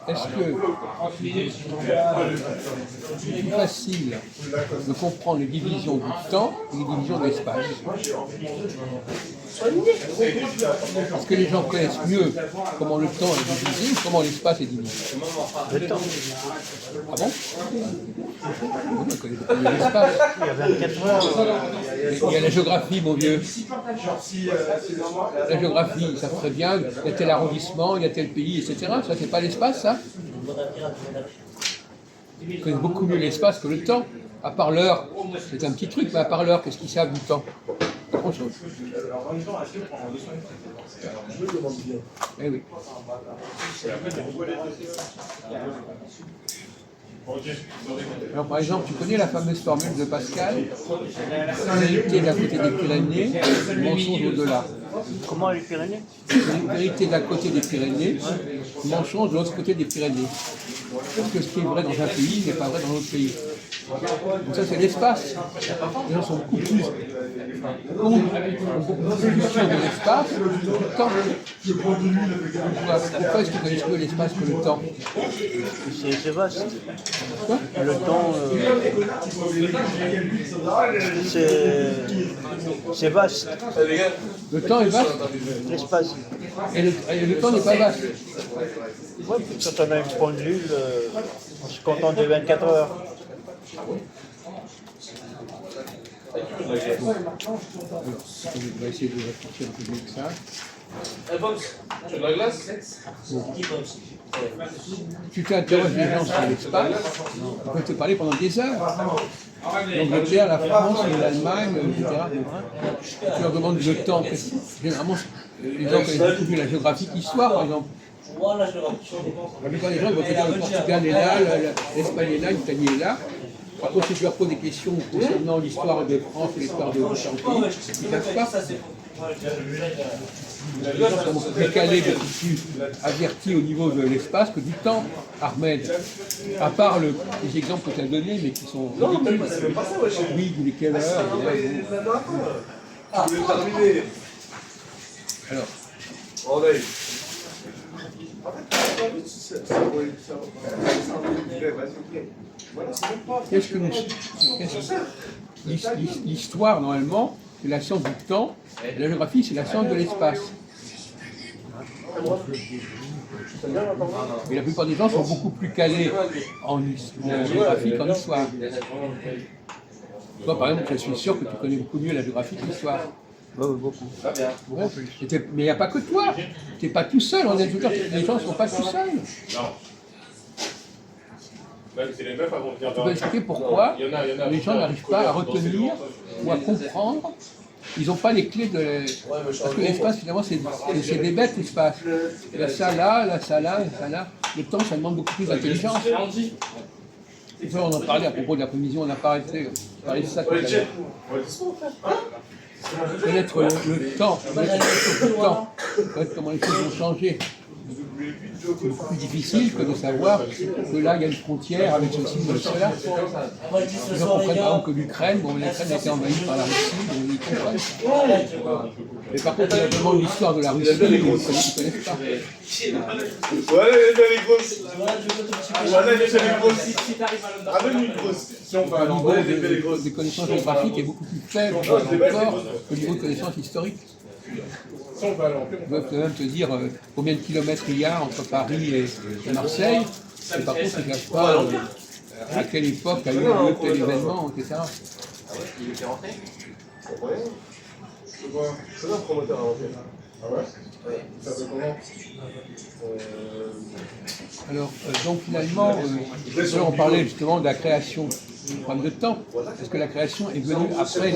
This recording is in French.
Est-ce que c'est plus facile de comprendre les divisions du temps et les divisions de l'espace? Est-ce que les gens connaissent mieux comment le temps est divisé ou comment l'espace est divisé? Le temps. Ah bon? On connaît beaucoup mieux l'espace. Il y a 24 heures. Il y a la géographie, mon vieux. La géographie, ça très bien. Il y a tel arrondissement, il y a tel pays, etc. Ça, c'est pas l'espace, ça? Ils connaissent beaucoup mieux l'espace que le temps. À part l'heure, c'est un petit truc, mais à part l'heure, qu'est-ce qu'ils savent du temps? Pas grand-chose. Eh oui. Alors par exemple, tu connais la fameuse formule de Pascal, vérité d'un côté des Pyrénées, mensonge au-delà. Comment les Pyrénées? Vérité d'un côté des Pyrénées, mensonge de l'autre côté des Pyrénées. Parce que ce qui est vrai dans un pays n'est pas vrai dans l'autre pays. Donc ça c'est l'espace. Les gens sont beaucoup plus conscients de l'espace que du temps. Pourquoi est-ce qu'ils connaissent mieux l'espace que le temps? C'est vaste. Quoi? Le temps, c'est vaste. Le temps est vaste L'espace. et le temps n'est pas vaste. Ouais, quand on a une pendule, on se contente de 24 heures. On va essayer de réfléchir un peu mieux que ça. Tu veux de la glace? Tu t'interroges les gens sur l'espace, ils peuvent te parler pendant des heures. L'Angleterre, la France, l'Allemagne, etc. Tu leur demandes le temps. Généralement, les gens connaissent beaucoup mieux la géographie que l'histoire, par exemple. La plupart des gens vont te dire le Portugal est là, l'Espagne est là, l'Italie est là. Par contre, si tu leur poses des questions concernant l'histoire de France et l'histoire de chaque pays, ils ne savent pas. Les gens sont beaucoup plus calés, beaucoup plus avertis au niveau de l'espace que du temps, Ahmed. À part les exemples que tu as donnés, mais qui sont ridicules. Oui, il est quelle heure? Alors. Qu'est-ce que l'histoire, normalement, c'est la science du temps, et la géographie, c'est la science de l'espace. Et la plupart des gens sont beaucoup plus calés en géographie qu'en histoire. Toi, par exemple, je suis sûr que tu connais beaucoup mieux la géographie que l'histoire. Beaucoup. Ouais. Mais il n'y a pas que toi. Tu n'es pas tout seul. On est toujours, les gens ne sont pas tout seuls. Non. C'est les meufs avant de venir. Tu peux expliquer pourquoi les gens n'arrivent pas à retenir ou à comprendre. Ils n'ont pas les clés de... Parce que l'espace, finalement, c'est des bêtes, l'espace. Il y a ça là, là, ça là, ça là. Le temps, ça demande beaucoup plus d'intelligence. On en parlait à propos de la prévision, on a pas arrêté. On parlait de ça tout à l'heure. Connaître le temps, connaître comment les choses vont changer. C'est beaucoup plus difficile que de savoir que là, il y a une frontière avec ceci ou cela. Les gens comprennent par exemple que l'Ukraine, bon, l'Ukraine a été envahie par la Russie, donc ils comprennent. Mais par contre, il y a vraiment l'histoire de la Russie, ils ne connaissent pas. Voilà, les grosses. Voilà, les grosses. Ramène une grosse. Si on va Le niveau des connaissances géographiques est beaucoup plus faible encore que le niveau de connaissances historiques. Ils peuvent même te dire combien de kilomètres il y a entre Paris et Marseille, et par contre, ils ne savent pas à quelle époque a eu lieu tel événement, etc. Il était rentré? C'est un promoteur à rentrer. Ah ouais? Ça fait comment? Alors, donc finalement, on parlait justement de la création du problème de temps. Est-ce que la création est venue après